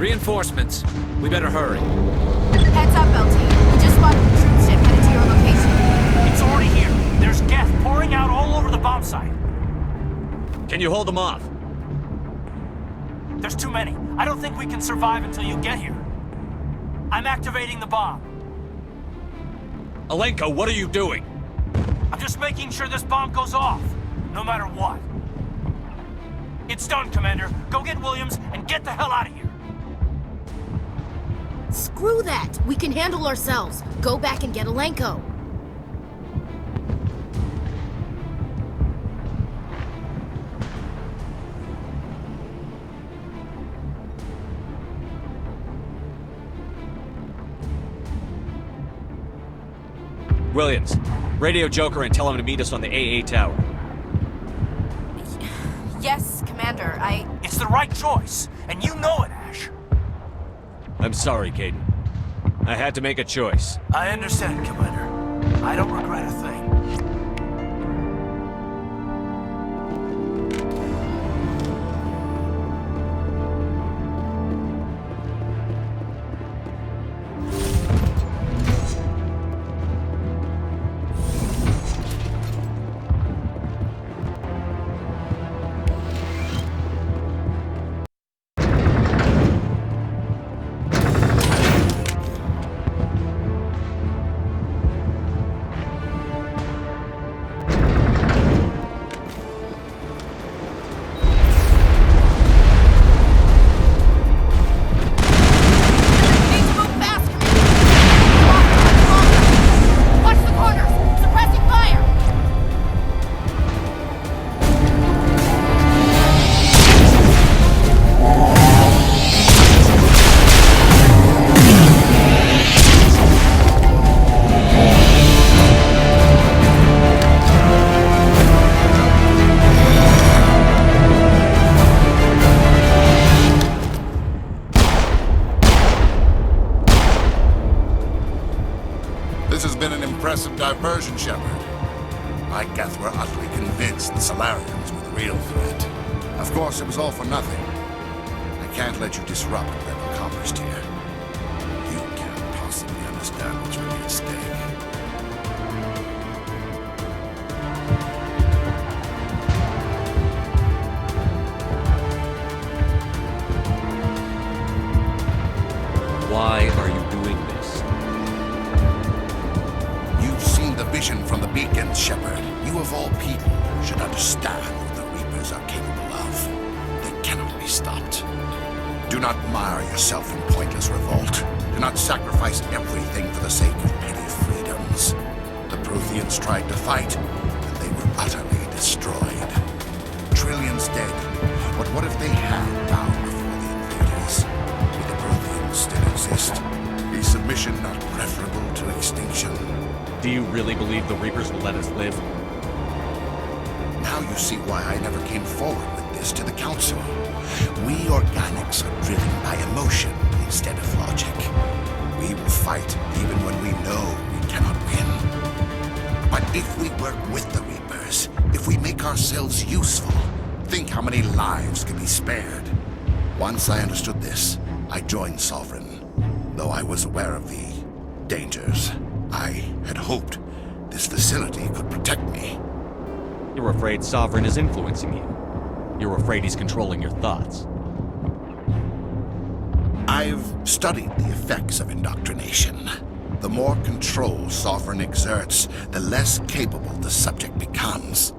Reinforcements. We better hurry. Heads up, LT. We just spotted a troop ship headed to your location. It's already here. There's gas pouring out all over the bomb site. Can you hold them off? There's too many. I don't think we can survive until you get here. I'm activating the bomb. Alenko, what are you doing? I'm just making sure this bomb goes off, no matter what. It's done, Commander. Go get Williams and get the hell out of here. Screw that! We can handle ourselves. Go back and get Alenko. Williams, radio Joker and tell him to meet us on the AA tower. Yes, Commander, It's the right choice, and you know it, Ash. I'm sorry, Caden. I had to make a choice. I understand, Commander. I don't regret a thing. Diversion, Shepard. My Geth were utterly convinced the Solarians were the real threat. Of course, it was all for nothing. I can't let you disrupt what I've accomplished here. You can't possibly understand what's really at stake. Why are you doing this? Vision from the beacons, Shepard. You of all people should understand what the Reapers are capable of. They cannot be stopped. Do not mire yourself in pointless revolt. Do not sacrifice everything for the sake of petty freedoms. The Protheans tried to fight, and they were utterly destroyed. Trillions dead. But what if they had bowed before the invaders? Would the Protheans still exist? Is submission not preferable to extinction? Do you really believe the Reapers will let us live? Now you see why I never came forward with this to the Council. We organics are driven by emotion instead of logic. We will fight even when we know we cannot win. But if we work with the Reapers, if we make ourselves useful, think how many lives could be spared. Once I understood this, I joined Sovereign, though I was aware of the dangers. I had hoped this facility could protect me. You're afraid Sovereign is influencing you. You're afraid he's controlling your thoughts. I've studied the effects of indoctrination. The more control Sovereign exerts, the less capable the subject becomes.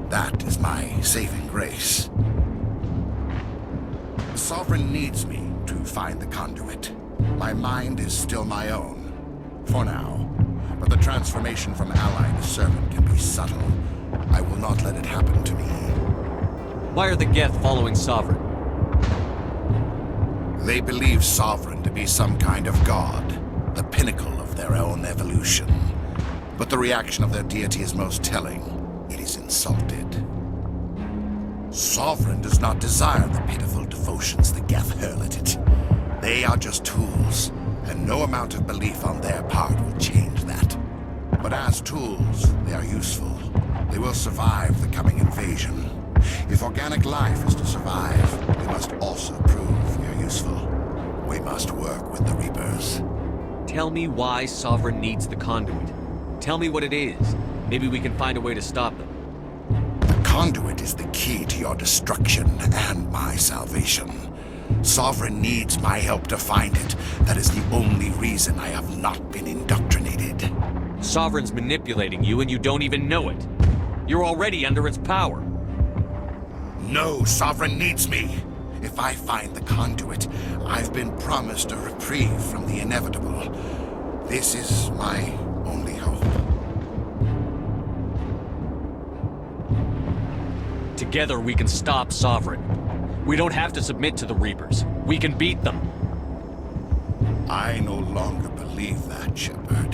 That is my saving grace. Sovereign needs me to find the conduit. My mind is still my own. For now. But the transformation from ally to servant can be subtle. I will not let it happen to me. Why are the Geth following Sovereign? They believe Sovereign to be some kind of god, the pinnacle of their own evolution. But the reaction of their deity is most telling. It is insulted. Sovereign does not desire the pitiful devotions the Geth hurl at it. They are just tools. And no amount of belief on their part will change that. But as tools, they are useful. They will survive the coming invasion. If organic life is to survive, we must also prove we are useful. with the Reapers. Tell me why Sovereign needs the conduit. Tell me what it is. Maybe we can find a way to stop them. The conduit is the key to your destruction and my salvation. Sovereign needs my help to find it. That is the only reason I have not been indoctrinated. Sovereign's manipulating you and you don't even know it. You're already under its power. No, Sovereign needs me. If I find the conduit, I've been promised a reprieve from the inevitable. This is my only hope. Together we can stop Sovereign. We don't have to submit to the Reapers. We can beat them. I no longer believe that, Shepard.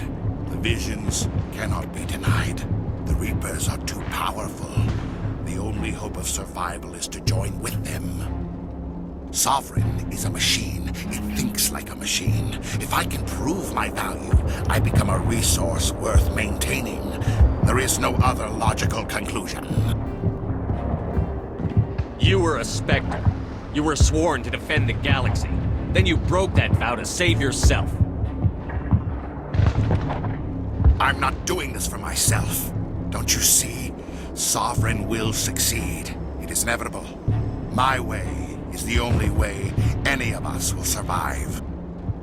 The visions cannot be denied. The Reapers are too powerful. The only hope of survival is to join with them. Sovereign is a machine. It thinks like a machine. If I can prove my value, I become a resource worth maintaining. There is no other logical conclusion. You were a Spectre. You were sworn to defend the galaxy. Then you broke that vow to save yourself. I'm not doing this for myself. Don't you see? Sovereign will succeed. It is inevitable. My way is the only way any of us will survive.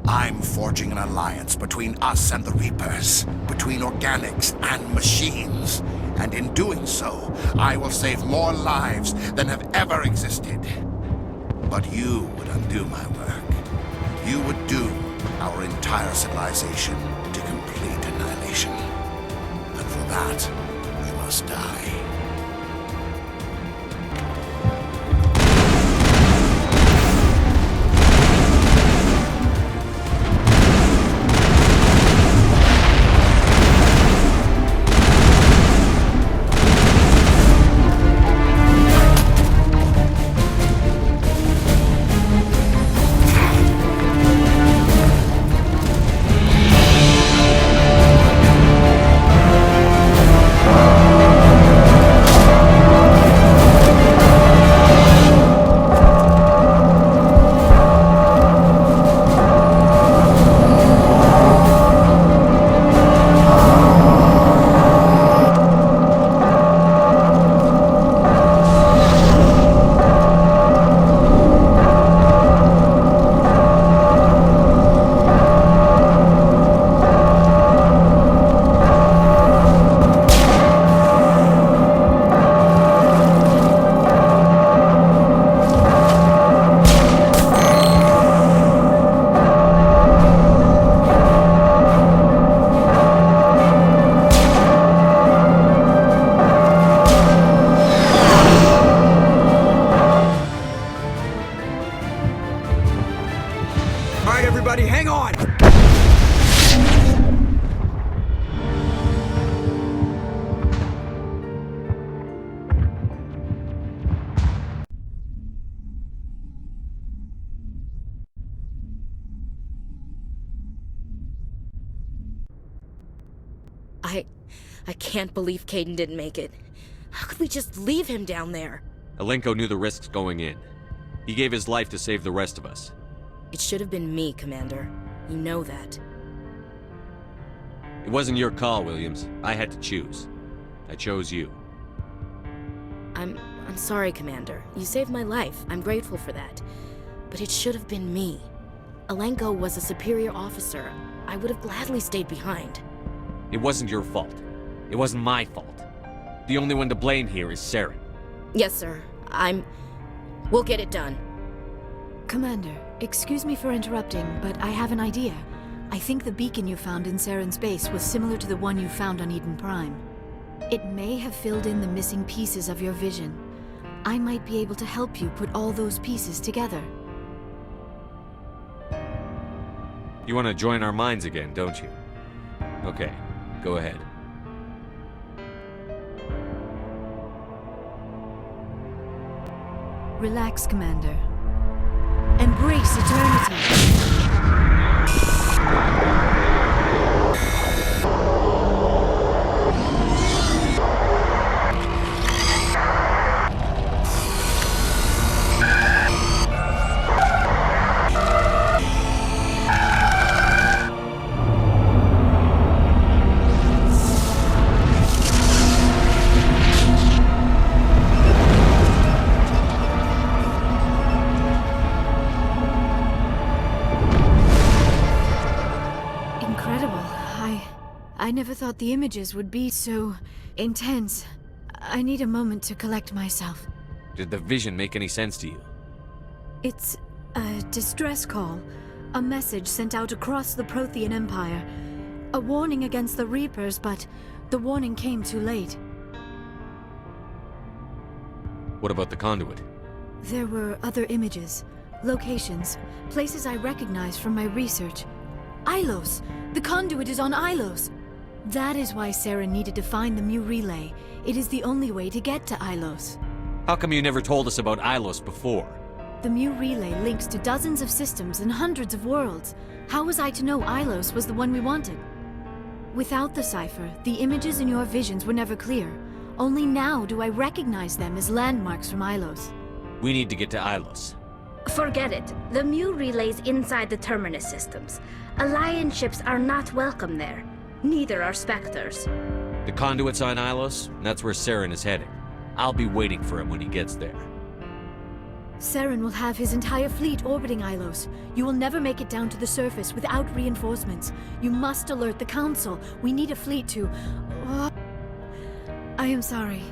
I'm forging an alliance between us and the Reapers, between organics and machines. And in doing so, I will save more lives than have ever existed. But you would undo my work. You would doom our entire civilization to complete annihilation. And for that, we must die. I can't believe Caden didn't make it. How could we just leave him down there? Alenko knew the risks going in. He gave his life to save the rest of us. It should have been me, Commander. You know that. It wasn't your call, Williams. I had to choose. I chose you. I'm sorry, Commander. You saved my life. I'm grateful for that. But it should have been me. Alenko was a superior officer. I would have gladly stayed behind. It wasn't your fault. It wasn't my fault. The only one to blame here is Saren. Yes, sir. We'll get it done. Commander, excuse me for interrupting, but I have an idea. I think the beacon you found in Saren's base was similar to the one you found on Eden Prime. It may have filled in the missing pieces of your vision. I might be able to help you put all those pieces together. You want to join our minds again, don't you? Okay, go ahead. Relax, Commander. Embrace eternity. I never thought the images would be so intense. I need a moment to collect myself. Did the vision make any sense to you? It's a distress call. A message sent out across the Prothean Empire. A warning against the Reapers, but the warning came too late. What about the conduit? There were other images, locations, places I recognized from my research. Ilos! The conduit is on Ilos! That is why Saren needed to find the Mu relay. It is the only way to get to Ilos. How come you never told us about Ilos before? The Mu relay links to dozens of systems and hundreds of worlds. How was I to know Ilos was the one we wanted? Without the cipher, the images in your visions were never clear. Only now do I recognize them as landmarks from Ilos. We need to get to Ilos. Forget it. The Mu relay's inside the Terminus systems. Alliance ships are not welcome there. Neither are Spectres. The conduit's on Ilos, and that's where Saren is heading. I'll be waiting for him when he gets there. Saren will have his entire fleet orbiting Ilos. You will never make it down to the surface without reinforcements. You must alert the Council. We need a fleet to... I am sorry.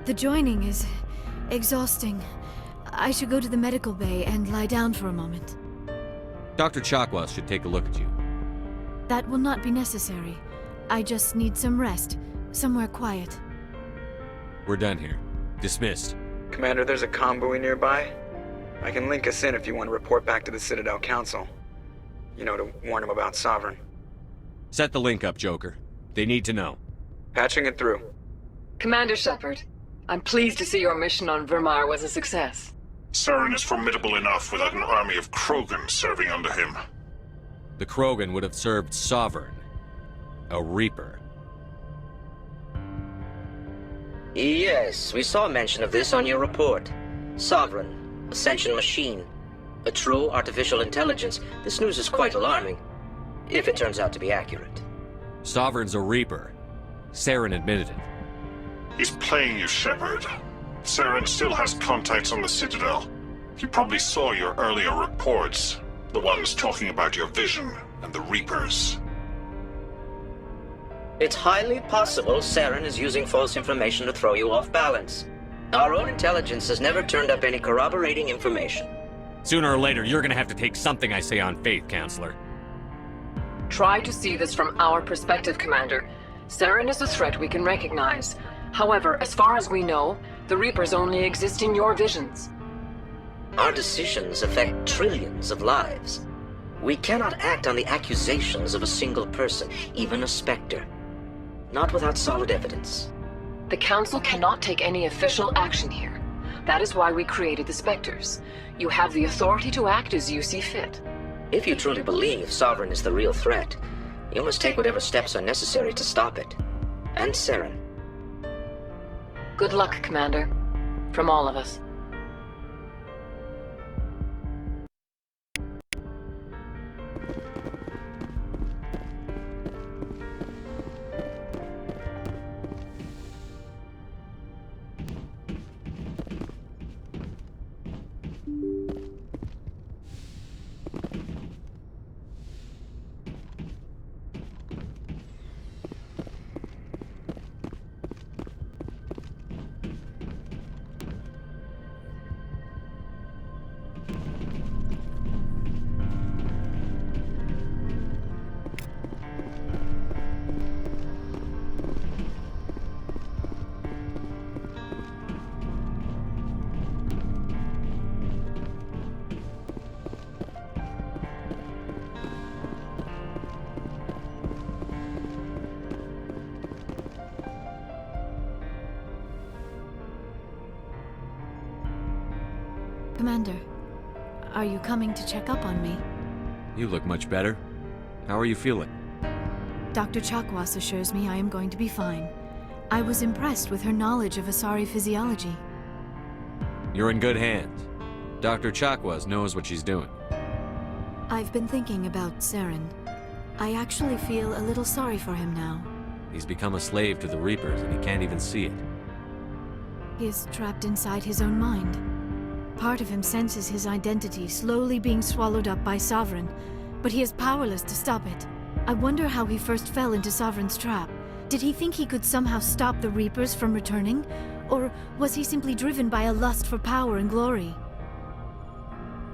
The joining is exhausting. I should go to the medical bay and lie down for a moment. Dr. Chakwas should take a look at you. That will not be necessary. I just need some rest. Somewhere quiet. We're done here. Dismissed. Commander, there's a convoy nearby. I can link us in if you want to report back to the Citadel Council. You know, to warn them about Sovereign. Set the link up, Joker. They need to know. Patching it through. Commander Shepard, I'm pleased to see your mission on Vermar was a success. Saren is formidable enough without an army of Krogan serving under him. The Krogan would have served Sovereign. A Reaper. Yes, we saw mention of this on your report. Sovereign, a sentient machine, a true artificial intelligence. This news is quite alarming, if it turns out to be accurate. Sovereign's a Reaper. Saren admitted it. He's playing you, Shepard. Saren still has contacts on the Citadel. He probably saw your earlier reports, the ones talking about your vision and the Reapers. It's highly possible Saren is using false information to throw you off balance. Our own intelligence has never turned up any corroborating information. Sooner or later, you're gonna have to take something I say on faith, Counselor. Try to see this from our perspective, Commander. Saren is a threat we can recognize. However, as far as we know, the Reapers only exist in your visions. Our decisions affect trillions of lives. We cannot act on the accusations of a single person, even a Spectre. Not without solid evidence. The Council cannot take any official action here. That is why we created the Spectres. You have the authority to act as you see fit. If you truly believe Sovereign is the real threat, you must take whatever steps are necessary to stop it. And Saren. Good luck, Commander. From all of us. Commander, are you coming to check up on me? You look much better. How are you feeling? Dr. Chakwas assures me I am going to be fine. I was impressed with her knowledge of Asari physiology. You're in good hands. Dr. Chakwas knows what she's doing. I've been thinking about Saren. I actually feel a little sorry for him now. He's become a slave to the Reapers and he can't even see it. He is trapped inside his own mind. Part of him senses his identity slowly being swallowed up by Sovereign, but he is powerless to stop it. I wonder how he first fell into Sovereign's trap. Did he think he could somehow stop the Reapers from returning? Or was he simply driven by a lust for power and glory?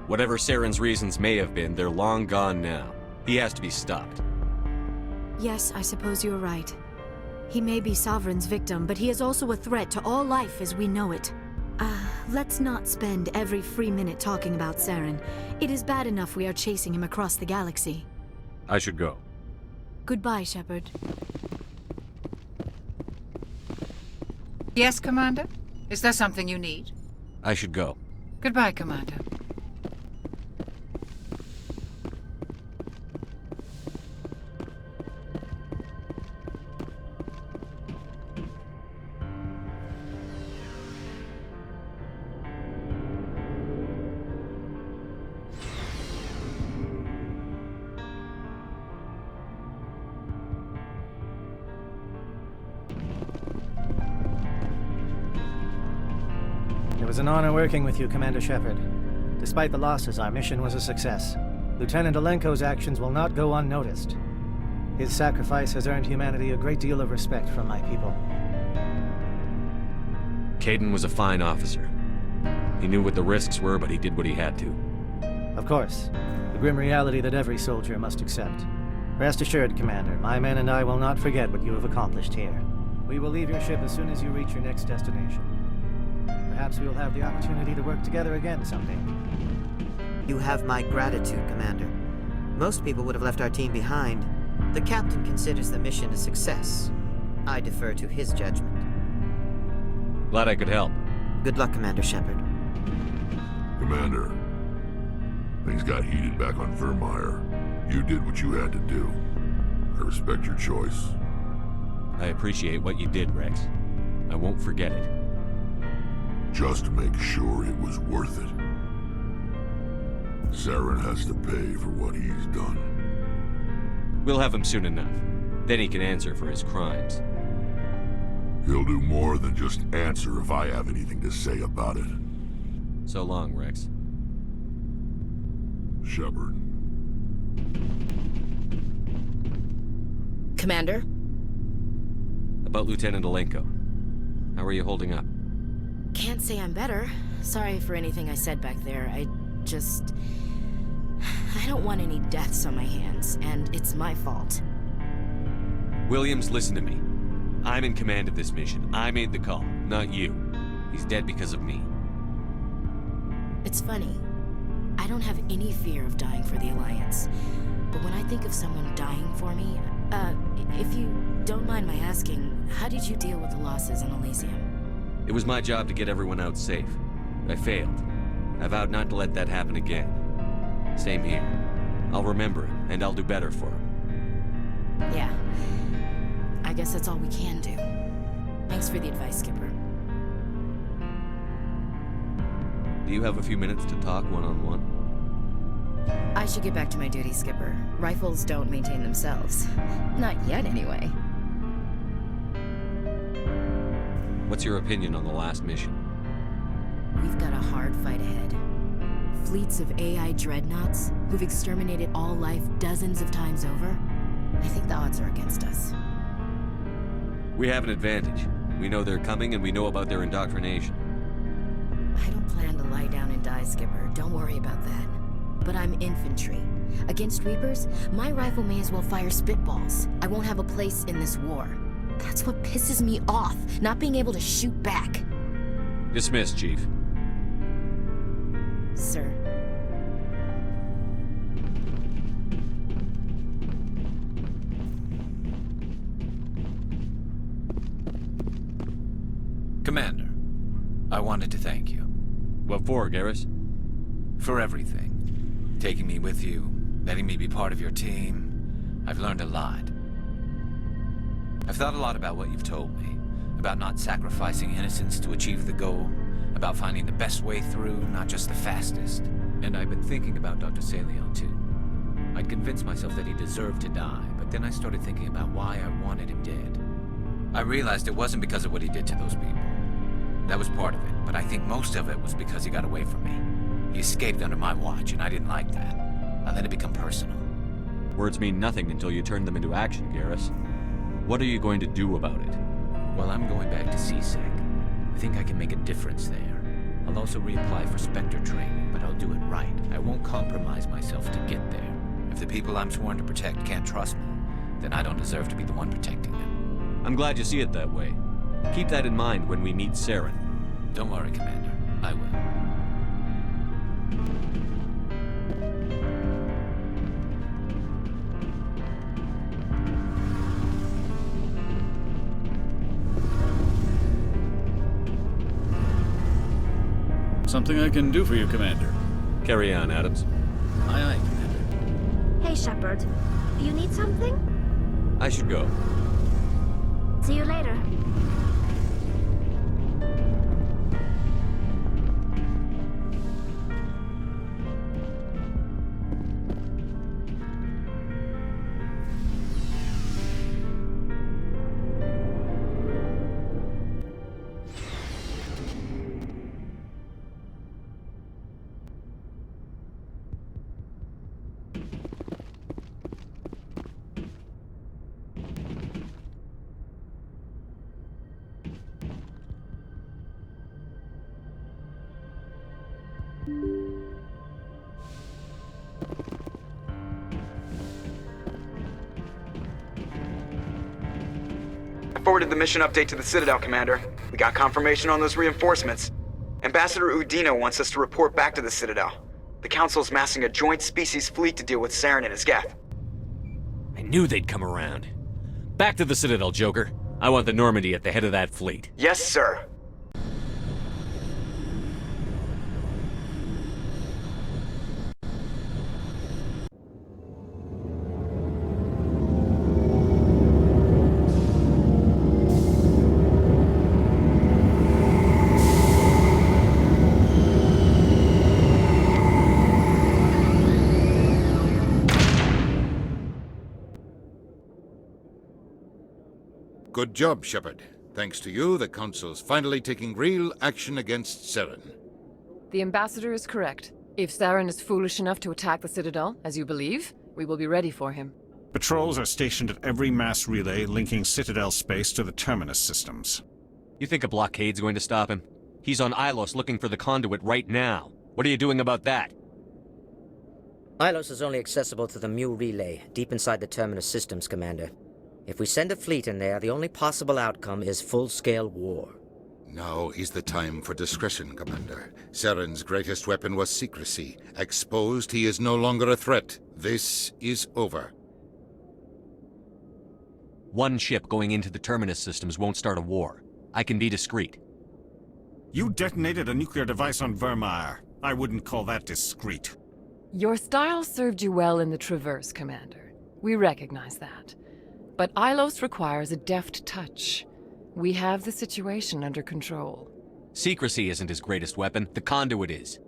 Whatever Saren's reasons may have been, they're long gone now. He has to be stopped. Yes, I suppose you're right. He may be Sovereign's victim, but he is also a threat to all life as we know it. Let's not spend every free minute talking about Saren. It is bad enough we are chasing him across the galaxy. I should go. Goodbye, Shepard. Yes, Commander? Is there something you need? I should go. Goodbye, Commander. It was an honor working with you, Commander Shepard. Despite the losses, our mission was a success. Lieutenant Alenko's actions will not go unnoticed. His sacrifice has earned humanity a great deal of respect from my people. Kaidan was a fine officer. He knew what the risks were, but he did what he had to. Of course. The grim reality that every soldier must accept. Rest assured, Commander, my men and I will not forget what you have accomplished here. We will leave your ship as soon as you reach your next destination. Perhaps we will have the opportunity to work together again someday. You have my gratitude, Commander. Most people would have left our team behind. The captain considers the mission a success. I defer to his judgment. Glad I could help. Good luck, Commander Shepard. Commander, things got heated back on Vermeer. You did what you had to do. I respect your choice. I appreciate what you did, Rex. I won't forget it. Just make sure it was worth it. Saren has to pay for what he's done. We'll have him soon enough. Then he can answer for his crimes. He'll do more than just answer if I have anything to say about it. So long, Rex. Shepard. Commander? About Lieutenant Alenko. How are you holding up? Can't say I'm better. Sorry for anything I said back there. I don't want any deaths on my hands, and it's my fault. Williams, listen to me. I'm in command of this mission. I made the call, not you. He's dead because of me. It's funny. I don't have any fear of dying for the Alliance. But when I think of someone dying for me, if you don't mind my asking, how did you deal with the losses on Elysium? It was my job to get everyone out safe. I failed. I vowed not to let that happen again. Same here. I'll remember it, and I'll do better for him. Yeah. I guess that's all we can do. Thanks for the advice, Skipper. Do you have a few minutes to talk one-on-one? I should get back to my duty, Skipper. Rifles don't maintain themselves. Not yet, anyway. What's your opinion on the last mission? We've got a hard fight ahead. Fleets of AI dreadnoughts who've exterminated all life dozens of times over. I think the odds are against us. We have an advantage. We know they're coming and we know about their indoctrination. I don't plan to lie down and die, Skipper. Don't worry about that. But I'm infantry. Against Reapers, my rifle may as well fire spitballs. I won't have a place in this war. That's what pisses me off, not being able to shoot back. Dismissed, Chief. Sir. Commander, I wanted to thank you. What for, Garrus? For everything. Taking me with you, letting me be part of your team. I've learned a lot. I've thought a lot about what you've told me. About not sacrificing innocence to achieve the goal. About finding the best way through, not just the fastest. And I've been thinking about Dr. Salion, too. I'd convinced myself that he deserved to die, but then I started thinking about why I wanted him dead. I realized it wasn't because of what he did to those people. That was part of it, but I think most of it was because he got away from me. He escaped under my watch, and I didn't like that. I let it become personal. Words mean nothing until you turn them into action, Garrus. What are you going to do about it? Well, I'm going back to CSEC. I think I can make a difference there. I'll also reapply for Spectre training, but I'll do it right. I won't compromise myself to get there. If the people I'm sworn to protect can't trust me, then I don't deserve to be the one protecting them. I'm glad you see it that way. Keep that in mind when we meet Saren. Don't worry, Commander. I will. Something I can do for you, Commander. Carry on, Adams. Aye, aye, Commander. Hey, Shepard. You need something? I should go. See you later. Forwarded the mission update to the Citadel, Commander. We got confirmation on those reinforcements. Ambassador Udina wants us to report back to the Citadel. The Council's massing a joint species fleet to deal with Saren and his Geth. I knew they'd come around. Back to the Citadel, Joker. I want the Normandy at the head of that fleet. Yes, sir. Good job, Shepard. Thanks to you, the Council's finally taking real action against Saren. The Ambassador is correct. If Saren is foolish enough to attack the Citadel, as you believe, we will be ready for him. Patrols are stationed at every mass relay linking Citadel space to the Terminus systems. You think a blockade's going to stop him? He's on Ilos looking for the conduit right now. What are you doing about that? Ilos is only accessible to the Mu relay, deep inside the Terminus systems, Commander. If we send a fleet in there, the only possible outcome is full-scale war. Now is the time for discretion, Commander. Saren's greatest weapon was secrecy. Exposed, he is no longer a threat. This is over. One ship going into the Terminus systems won't start a war. I can be discreet. You detonated a nuclear device on Vermeer. I wouldn't call that discreet. Your style served you well in the Traverse, Commander. We recognize that. But Ilos requires a deft touch. We have the situation under control. Secrecy isn't his greatest weapon. The conduit is.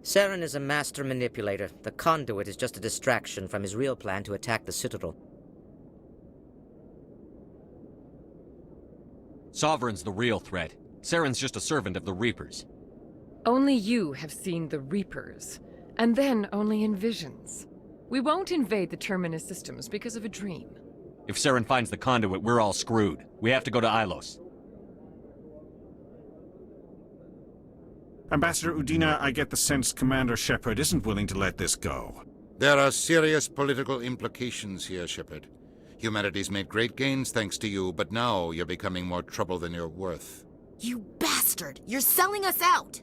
Saren is a master manipulator. The conduit is just a distraction from his real plan to attack the Citadel. Sovereign's the real threat. Saren's just a servant of the Reapers. Only you have seen the Reapers, and then only in visions. We won't invade the Terminus systems because of a dream. If Saren finds the conduit, we're all screwed. We have to go to Ilos. Ambassador Udina, I get the sense Commander Shepard isn't willing to let this go. There are serious political implications here, Shepard. Humanity's made great gains thanks to you, but now you're becoming more trouble than you're worth. You bastard! You're selling us out!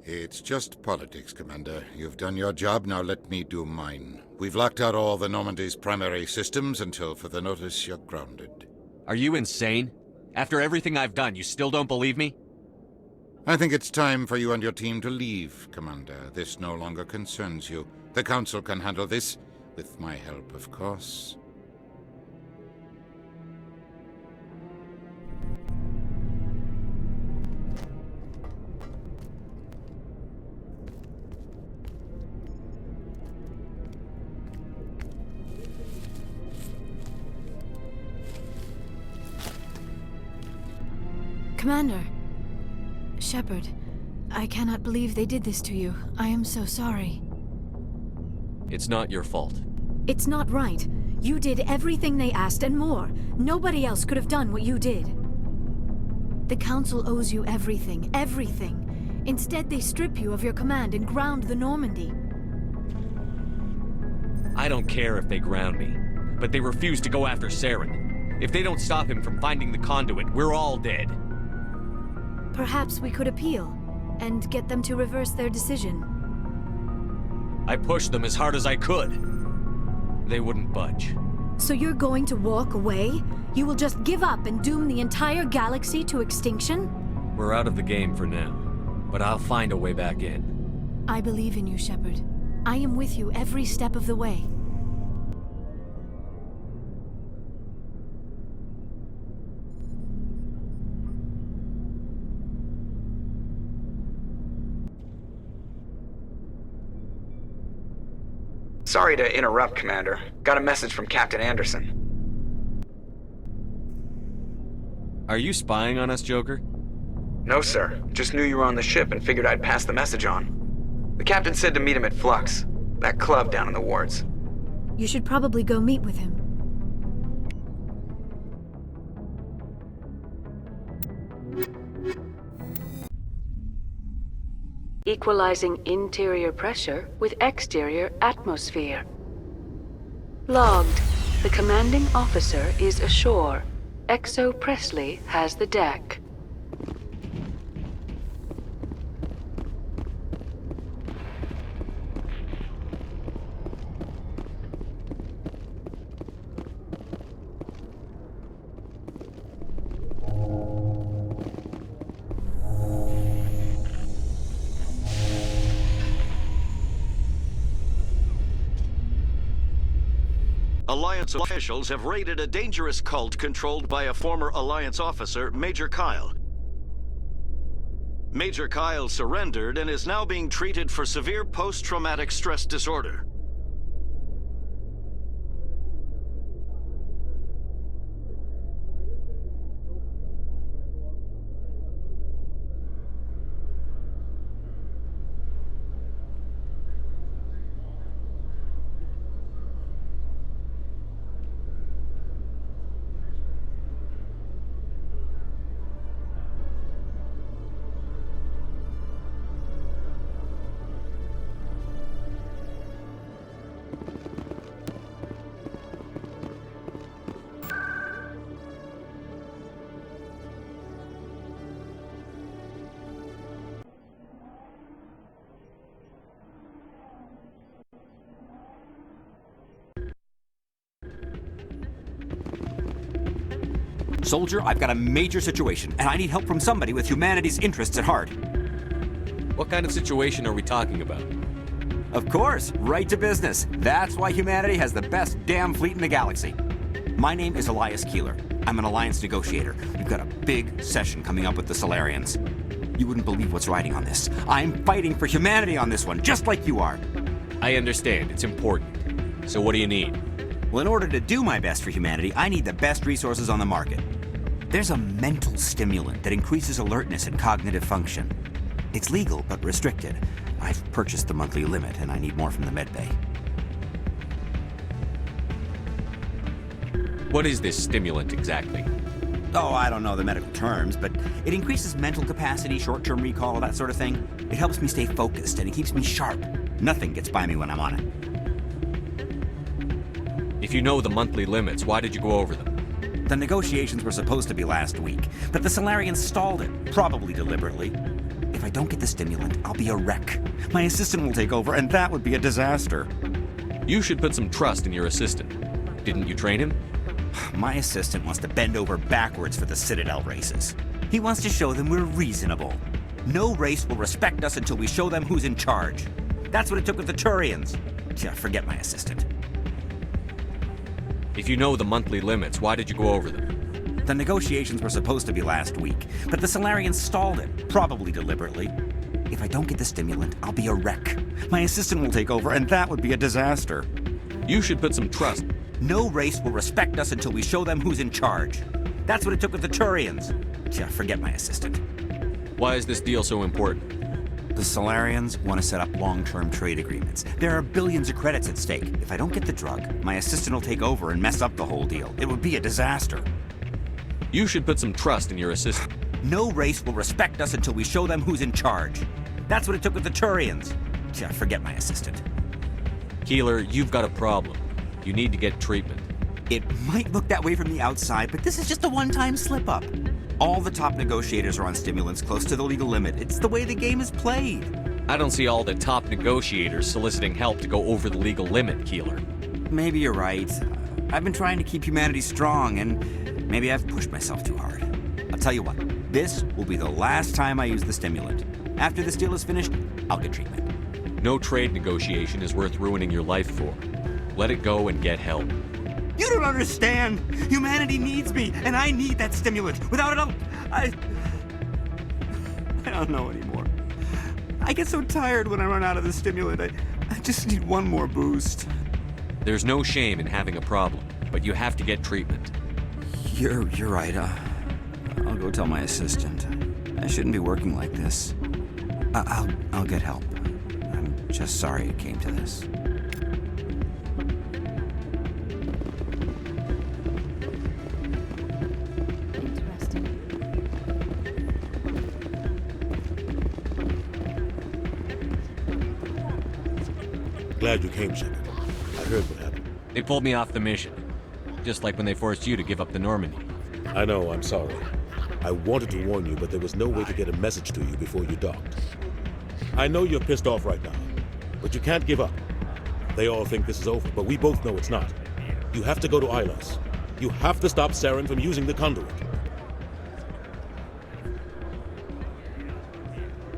It's just politics, Commander. You've done your job, now let me do mine. We've locked out all the Normandy's primary systems until further notice you're grounded. Are you insane? After everything I've done, you still don't believe me? I think it's time for you and your team to leave, Commander. This no longer concerns you. The Council can handle this, with my help, of course. Commander. Shepard. I cannot believe they did this to you. I am so sorry. It's not your fault. It's not right. You did everything they asked and more. Nobody else could have done what you did. The Council owes you everything, everything. Instead, they strip you of your command and ground the Normandy. I don't care if they ground me, but they refuse to go after Saren. If they don't stop him from finding the conduit, we're all dead. Perhaps we could appeal, and get them to reverse their decision. I pushed them as hard as I could. They wouldn't budge. So you're going to walk away? You will just give up and doom the entire galaxy to extinction? We're out of the game for now, but I'll find a way back in. I believe in you, Shepard. I am with you every step of the way. Sorry to interrupt, Commander. Got a message from Captain Anderson. Are you spying on us, Joker? No, sir. Just knew you were on the ship and figured I'd pass the message on. The captain said to meet him at Flux, that club down in the wards. You should probably go meet with him. Equalizing interior pressure with exterior atmosphere. Logged. The commanding officer is ashore. Exo Presley has the deck. Alliance officials have raided a dangerous cult controlled by a former Alliance officer, Major Kyle. Major Kyle surrendered and is now being treated for severe post-traumatic stress disorder. Soldier, I've got a major situation, and I need help from somebody with humanity's interests at heart. What kind of situation are we talking about? Of course, right to business. That's why humanity has the best damn fleet in the galaxy. My name is Elias Keeler. I'm an Alliance negotiator. We've got a big session coming up with the Solarians. You wouldn't believe what's riding on this. I'm fighting for humanity on this one, just like you are. I understand. It's important. So what do you need? Well, in order to do my best for humanity, I need the best resources on the market. There's a mental stimulant that increases alertness and cognitive function. It's legal, but restricted. I've purchased the monthly limit, and I need more from the medbay. What is this stimulant exactly? Oh, I don't know the medical terms, but it increases mental capacity, short-term recall, that sort of thing. It helps me stay focused, and it keeps me sharp. Nothing gets by me when I'm on it. If you know the monthly limits, why did you go over them? The negotiations were supposed to be last week, but the Solarians stalled it, probably deliberately. If I don't get the stimulant, I'll be a wreck. My assistant will take over, and that would be a disaster. You should put some trust in your assistant. Didn't you train him? My assistant wants to bend over backwards for the Citadel races. He wants to show them we're reasonable. No race will respect us until we show them who's in charge. That's what it took with the Turians. Yeah, forget my assistant. If you know the monthly limits, why did you go over them? The negotiations were supposed to be last week, but the Solarians stalled it, probably deliberately. If I don't get the stimulant, I'll be a wreck. My assistant will take over, and that would be a disaster. You should put some trust. No race will respect us until we show them who's in charge. That's what it took with the Turians. Yeah, forget my assistant. Why is this deal so important? The Solarians want to set up long-term trade agreements. There are billions of credits at stake. If I don't get the drug, my assistant will take over and mess up the whole deal. It would be a disaster. You should put some trust in your assistant. No race will respect us until we show them who's in charge. That's what it took with the Turians. Yeah, forget my assistant. Keeler, you've got a problem. You need to get treatment. It might look that way from the outside, but this is just a one-time slip-up. All the top negotiators are on stimulants close to the legal limit. It's the way the game is played. I don't see all the top negotiators soliciting help to go over the legal limit, Keeler. Maybe you're right. I've been trying to keep humanity strong, and maybe I've pushed myself too hard. I'll tell you what, this will be the last time I use the stimulant. After this deal is finished, I'll get treatment. No trade negotiation is worth ruining your life for. Let it go and get help. You don't understand! Humanity needs me, and I need that stimulant. Without it, I don't know anymore. I get so tired when I run out of the stimulant. I just need one more boost. There's no shame in having a problem, but you have to get treatment. You're right. I'll go tell my assistant. I shouldn't be working like this. I'll get help. I'm just sorry it came to this. Glad you came, Shepard. I heard what happened. They pulled me off the mission. Just like when they forced you to give up the Normandy. I know, I'm sorry. I wanted to warn you, but there was no way to get a message to you before you docked. I know you're pissed off right now, but you can't give up. They all think this is over, but we both know it's not. You have to go to Ilos. You have to stop Saren from using the conduit.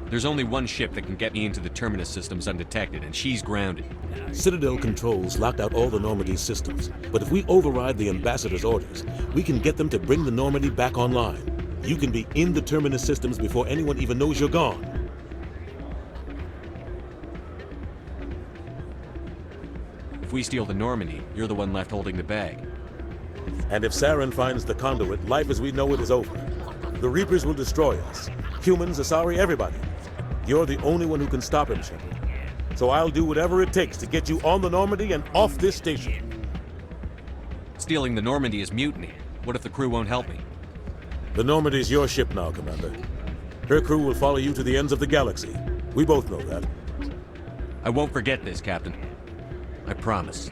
There's only one ship that can get me into the Terminus systems undetected, and she's grounded. Citadel controls locked out all the Normandy's systems, but if we override the Ambassador's orders, we can get them to bring the Normandy back online. You can be in the Terminus systems before anyone even knows you're gone. If we steal the Normandy, you're the one left holding the bag. And if Saren finds the conduit, life as we know it is over. The Reapers will destroy us. Humans, Asari, everybody. You're the only one who can stop him, Shepard. So I'll do whatever it takes to get you on the Normandy and off this station. Stealing the Normandy is mutiny. What if the crew won't help me? The Normandy's your ship now, Commander. Her crew will follow you to the ends of the galaxy. We both know that. I won't forget this, Captain. I promise.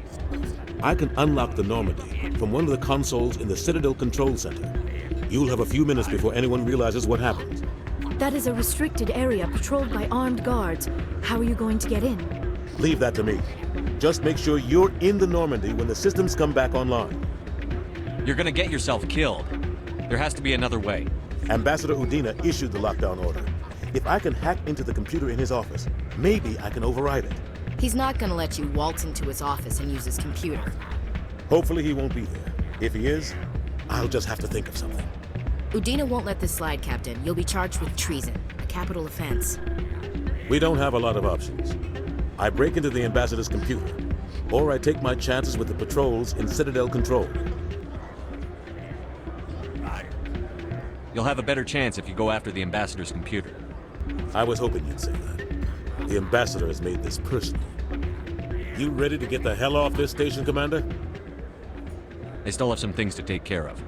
I can unlock the Normandy from one of the consoles in the Citadel Control Center. You'll have a few minutes before anyone realizes what happened. That is a restricted area patrolled by armed guards. How are you going to get in? Leave that to me. Just make sure you're in the Normandy when the systems come back online. You're gonna get yourself killed. There has to be another way. Ambassador Udina issued the lockdown order. If I can hack into the computer in his office, maybe I can override it. He's not gonna let you waltz into his office and use his computer. Hopefully he won't be there. If he is, I'll just have to think of something. Udina won't let this slide, Captain. You'll be charged with treason, a capital offense. We don't have a lot of options. I break into the Ambassador's computer, or I take my chances with the patrols in Citadel Control. You'll have a better chance if you go after the Ambassador's computer. I was hoping you'd say that. The Ambassador has made this personal. You ready to get the hell off this station, Commander? I still have some things to take care of.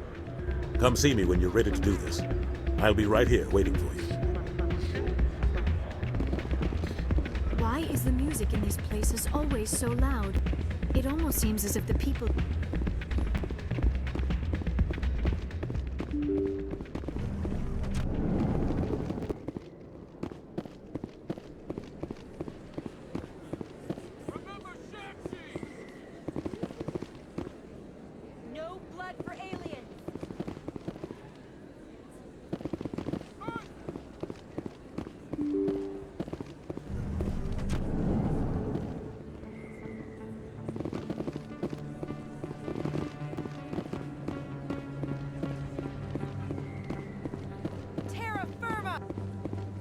Come see me when you're ready to do this. I'll be right here waiting for you. Why is the music in these places always so loud? It almost seems as if the people...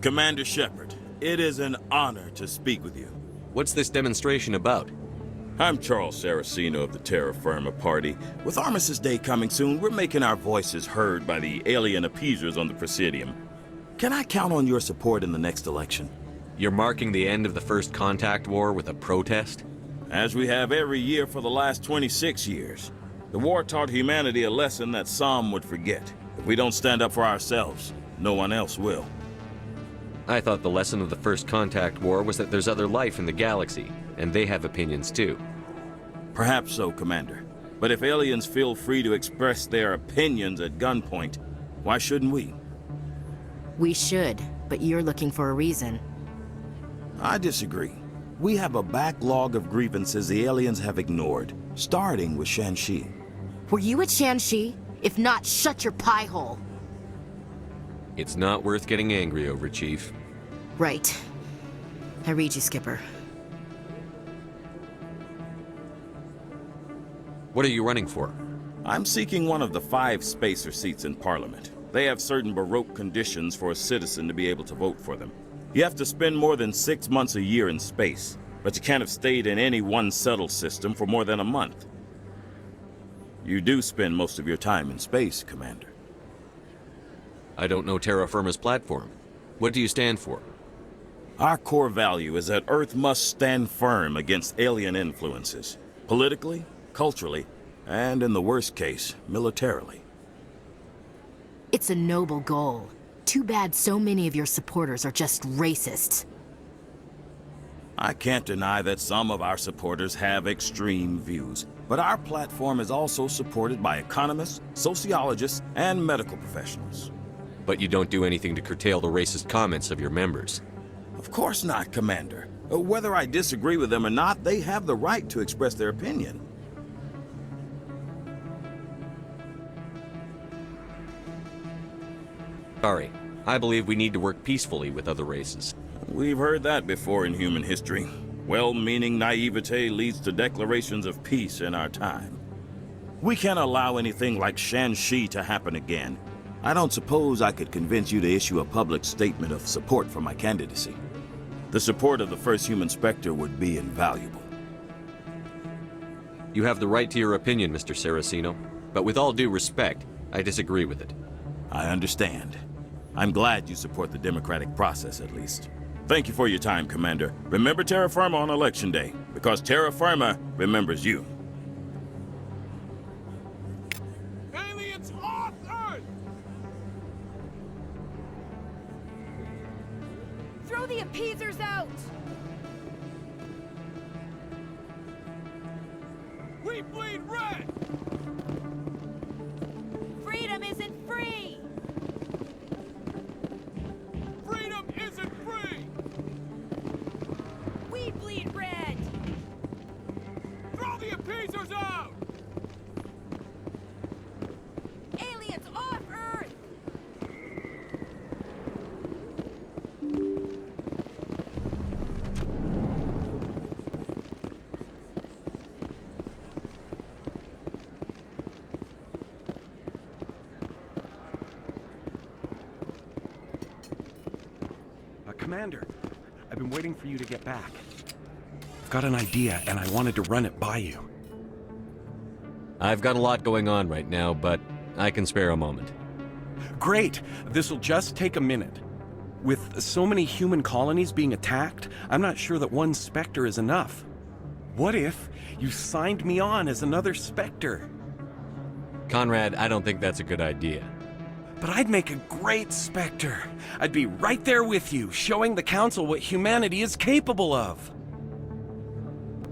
Commander Shepard, it is an honor to speak with you. What's this demonstration about? I'm Charles Saraceno of the Terra Firma Party. With Armistice Day coming soon, we're making our voices heard by the alien appeasers on the Presidium. Can I count on your support in the next election? You're marking the end of the First Contact War with a protest? As we have every year for the last 26 years. The war taught humanity a lesson that some would forget. If we don't stand up for ourselves, no one else will. I thought the lesson of the First Contact War was that there's other life in the galaxy, and they have opinions too. Perhaps so, Commander. But if aliens feel free to express their opinions at gunpoint, why shouldn't we? We should, but you're looking for a reason. I disagree. We have a backlog of grievances the aliens have ignored, starting with Shanxi. Were you at Shanxi? If not, shut your pie hole. It's not worth getting angry over, Chief. Right. I read you, Skipper. What are you running for? I'm seeking one of the 5 spacer seats in Parliament. They have certain Baroque conditions for a citizen to be able to vote for them. You have to spend more than 6 months a year in space, but you can't have stayed in any one settled system for more than a month. You do spend most of your time in space, Commander. I don't know terra firma's platform. What do you stand for? Our core value is that Earth must stand firm against alien influences. Politically, culturally, and in the worst case, militarily. It's a noble goal. Too bad so many of your supporters are just racists. I can't deny that some of our supporters have extreme views, but our platform is also supported by economists, sociologists, and medical professionals. But you don't do anything to curtail the racist comments of your members. Of course not, Commander. Whether I disagree with them or not, they have the right to express their opinion. Sorry. I believe we need to work peacefully with other races. We've heard that before in human history. Well-meaning naivete leads to declarations of peace in our time. We can't allow anything like Shanxi to happen again. I don't suppose I could convince you to issue a public statement of support for my candidacy. The support of the first human Spectre would be invaluable. You have the right to your opinion, Mr. Saraceno, but with all due respect, I disagree with it. I understand. I'm glad you support the democratic process, at least. Thank you for your time, Commander. Remember Terra Firma on Election Day, because Terra Firma remembers you. Aliens off Earth! Throw the appeasers out! We bleed red! Freedom isn't free! Freedom isn't free! We bleed red! Throw the appeasers out! Aliens off Earth! Commander, I've been waiting for you to get back. I've got an idea, and I wanted to run it by you. I've got a lot going on right now, but I can spare a moment. Great! This'll just take a minute. With so many human colonies being attacked, I'm not sure that one Spectre is enough. What if you signed me on as another Spectre? Conrad, I don't think that's a good idea. But I'd make a great Spectre. I'd be right there with you, showing the Council what humanity is capable of.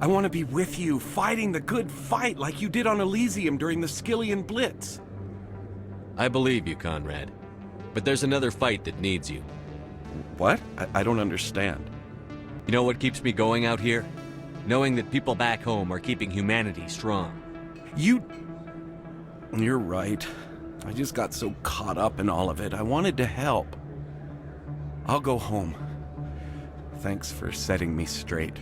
I want to be with you, fighting the good fight like you did on Elysium during the Skillian Blitz. I believe you, Conrad. But there's another fight that needs you. What? I don't understand. You know what keeps me going out here? Knowing that people back home are keeping humanity strong. You're right. I just got so caught up in all of it. I wanted to help. I'll go home. Thanks for setting me straight.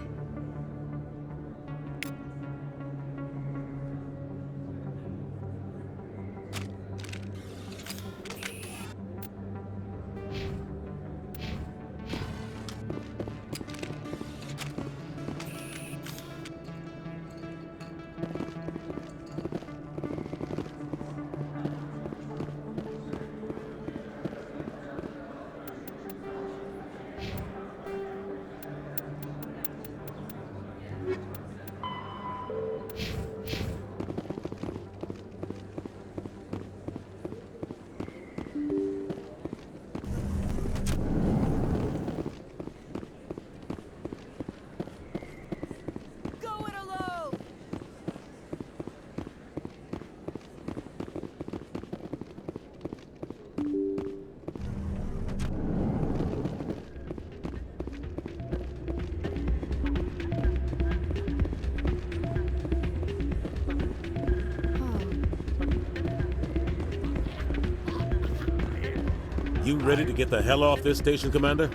you ready to get the hell off this station, Commander?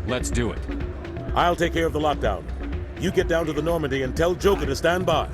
Let's do it. I'll take care of the lockdown. You get down to the Normandy and tell Joker to stand by.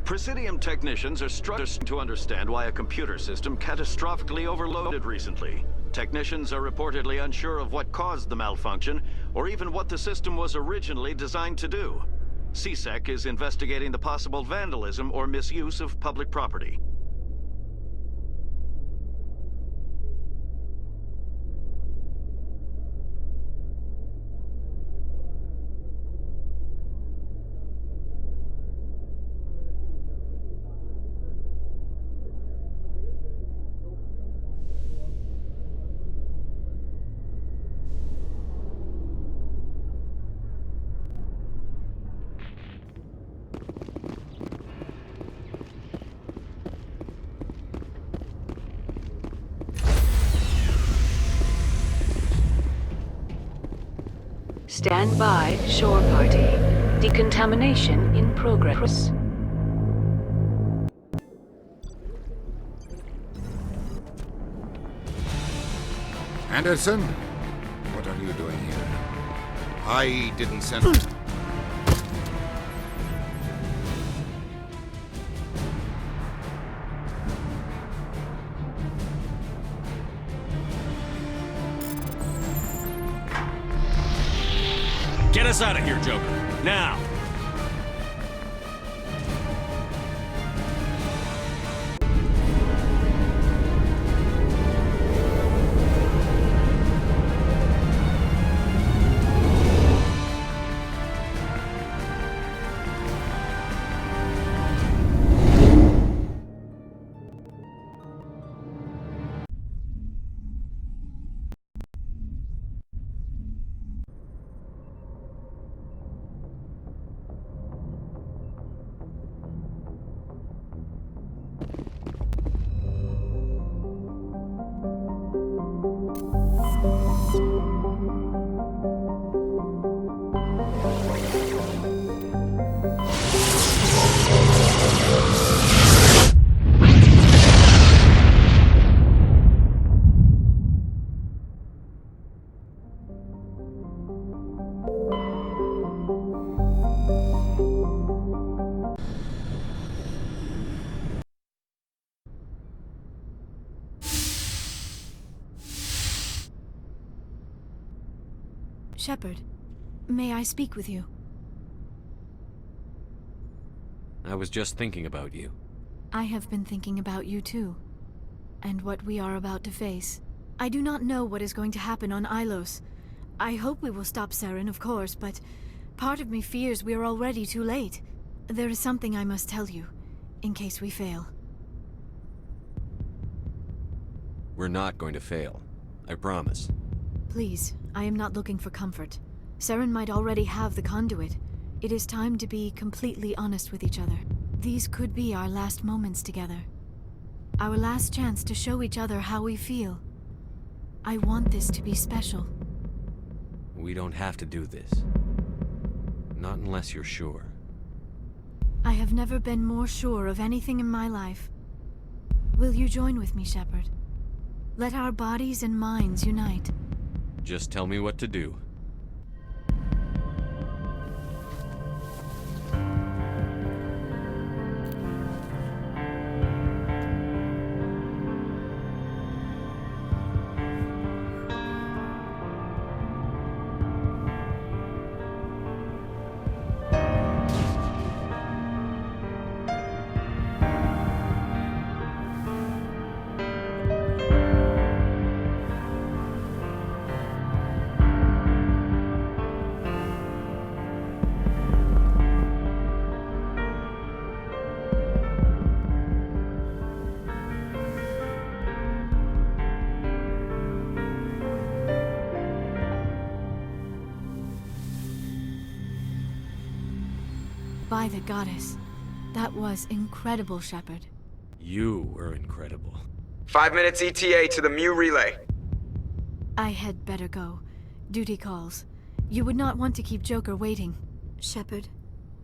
Presidium technicians are struggling to understand why a computer system catastrophically overloaded recently. Technicians are reportedly unsure of what caused the malfunction, or even what the system was originally designed to do. CSEC is investigating the possible vandalism or misuse of public property. Stand by, shore party. Decontamination in progress. Anderson? What are you doing here? I didn't send... Get us out of here, Joker. Now! Shepard, may I speak with you? I was just thinking about you. I have been thinking about you too, and what we are about to face. I do not know what is going to happen on Ilos. I hope we will stop Saren, of course, but part of me fears we are already too late. There is something I must tell you, in case we fail. We're not going to fail. I promise. Please, I am not looking for comfort. Saren might already have the conduit. It is time to be completely honest with each other. These could be our last moments together. Our last chance to show each other how we feel. I want this to be special. We don't have to do this. Not unless you're sure. I have never been more sure of anything in my life. Will you join with me, Shepard? Let our bodies and minds unite. Just tell me what to do. By the goddess. That was incredible, Shepard. You were incredible. 5 minutes ETA to the Mu relay. I had better go. Duty calls. You would not want to keep Joker waiting. Shepard,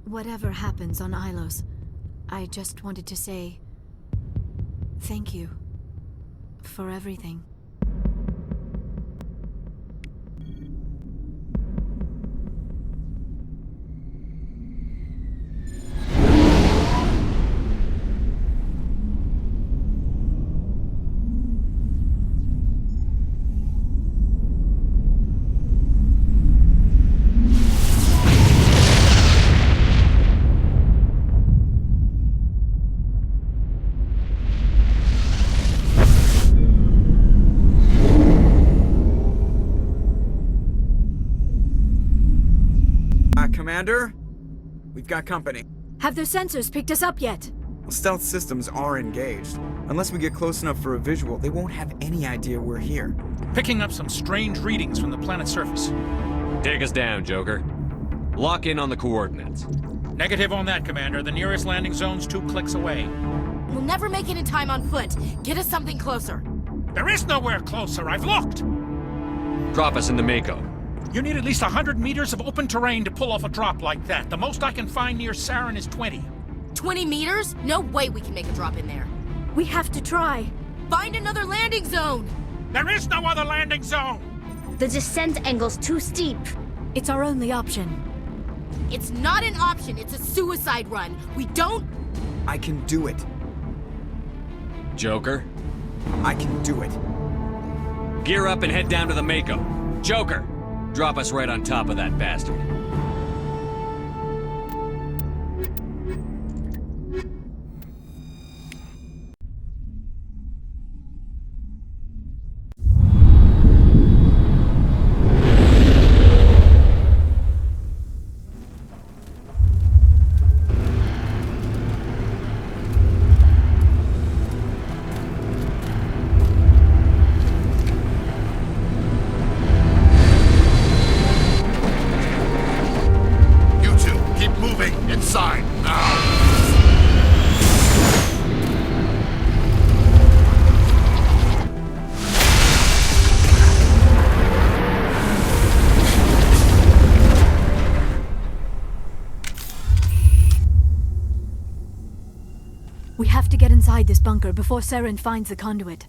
whatever happens on Ilos, I just wanted to say thank you for everything. Commander, we've got company. Have their sensors picked us up yet? Stealth systems are engaged. Unless we get close enough for a visual, they won't have any idea we're here. Picking up some strange readings from the planet's surface. Take us down, Joker. Lock in on the coordinates. Negative on that, Commander. The nearest landing zone's 2 clicks away. We'll never make it in time on foot. Get us something closer. There is nowhere closer. I've looked. Drop us in the Mako. You need at least 100 meters of open terrain to pull off a drop like that. The most I can find near Saren is 20. 20 meters? No way we can make a drop in there. We have to try. Find another landing zone! There is no other landing zone! The descent angle's too steep. It's our only option. It's not an option, it's a suicide run. We don't... I can do it. Joker? I can do it. Gear up and head down to the Mako. Joker! Drop us right on top of that bastard. We have to get inside this bunker before Saren finds the conduit.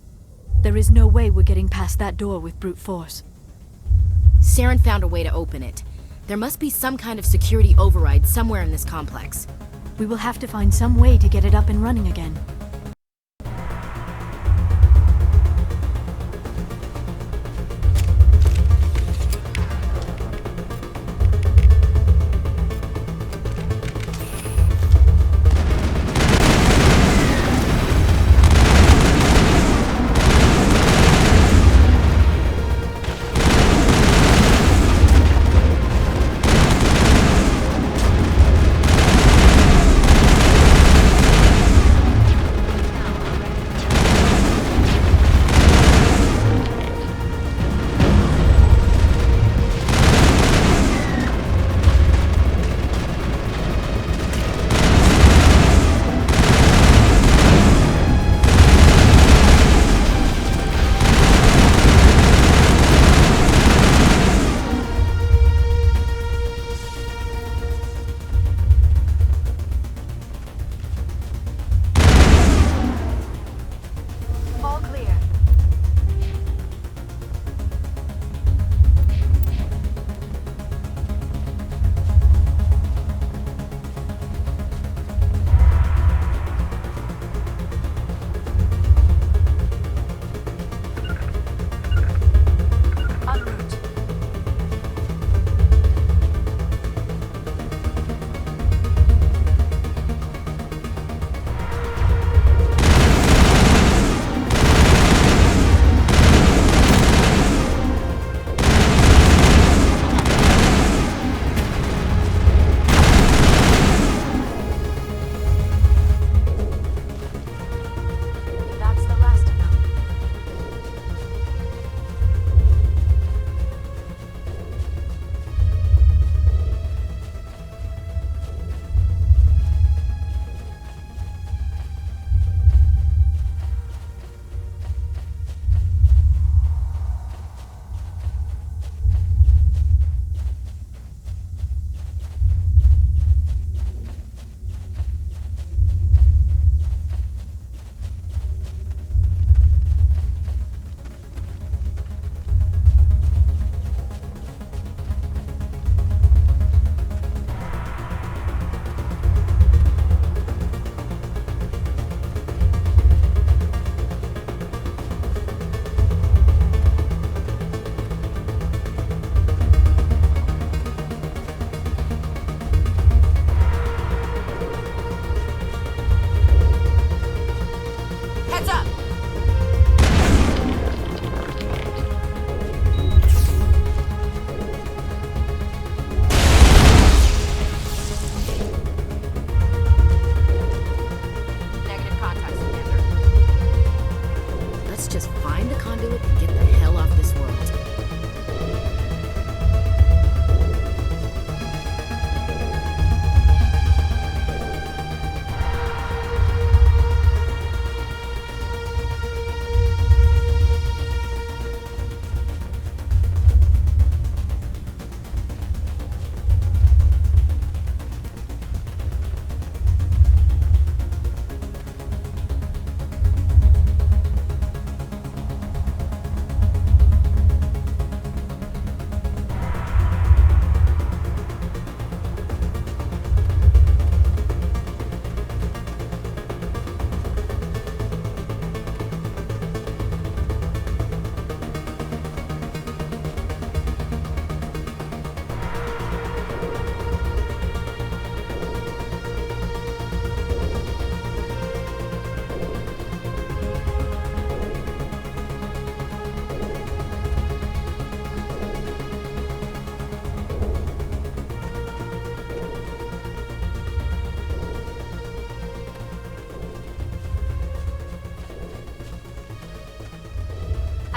There is no way we're getting past that door with brute force. Saren found a way to open it. There must be some kind of security override somewhere in this complex. We will have to find some way to get it up and running again.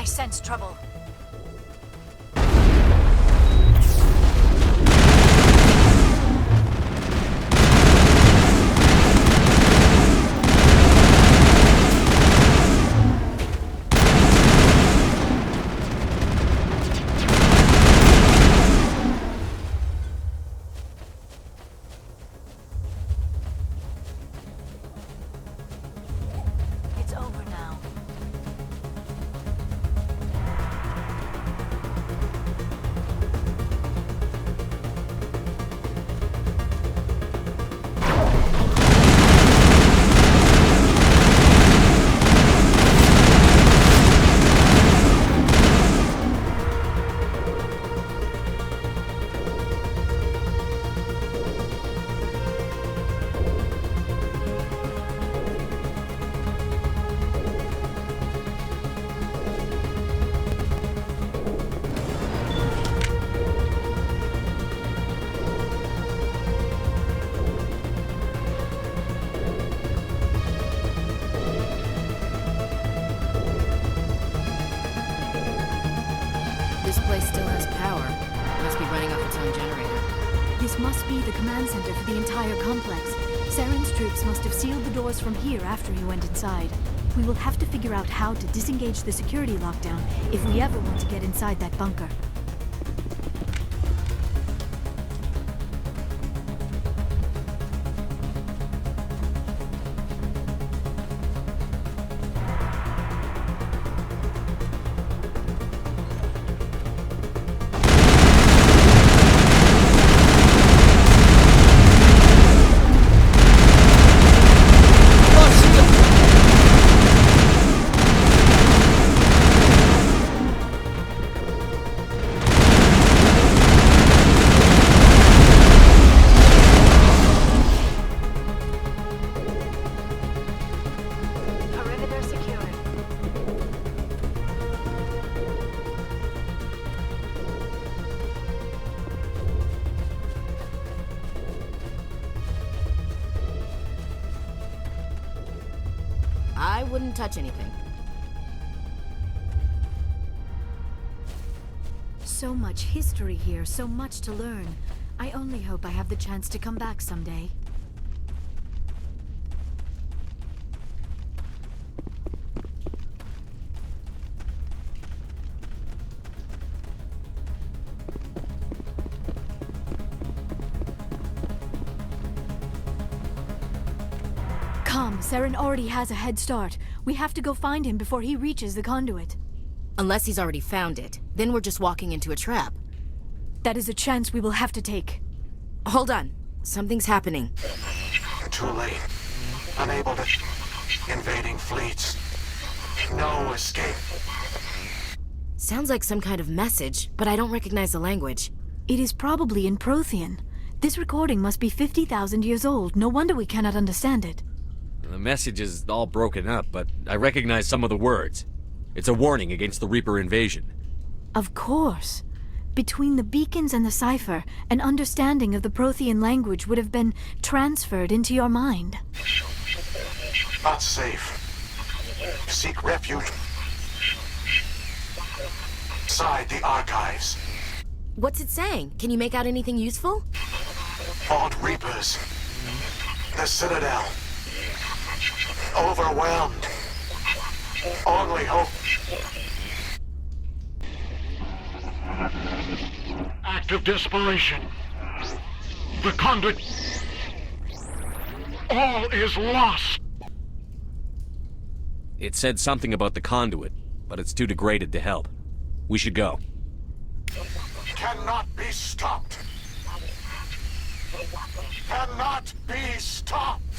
sense trouble. It's over now. This place still has power. Must be running off its own generator. This must be the command center for the entire complex. Saren's troops must have sealed the doors from here after he went inside. We will have to figure out how to disengage the security lockdown if we ever want to get inside that bunker. Perimeter secured. I wouldn't touch anything. So much history here, so much to learn. I only hope I have the chance to come back someday. Come, Saren already has a head start. We have to go find him before he reaches the conduit. Unless he's already found it. Then we're just walking into a trap. That is a chance we will have to take. Hold on. Something's happening. Too late. Unable to... Invading fleets. No escape. Sounds like some kind of message, but I don't recognize the language. It is probably in Prothean. This recording must be 50,000 years old. No wonder we cannot understand it. The message is all broken up, but I recognize some of the words. It's a warning against the Reaper invasion. Of course. Between the beacons and the cipher, an understanding of the Prothean language would have been transferred into your mind. Not safe. Seek refuge. Inside the archives. What's it saying? Can you make out anything useful? Fought Reapers. The Citadel. Overwhelmed. Only hope. Act of desperation. The conduit. All is lost. It said something about the conduit, but it's too degraded to help. We should go. Cannot be stopped. Cannot be stopped.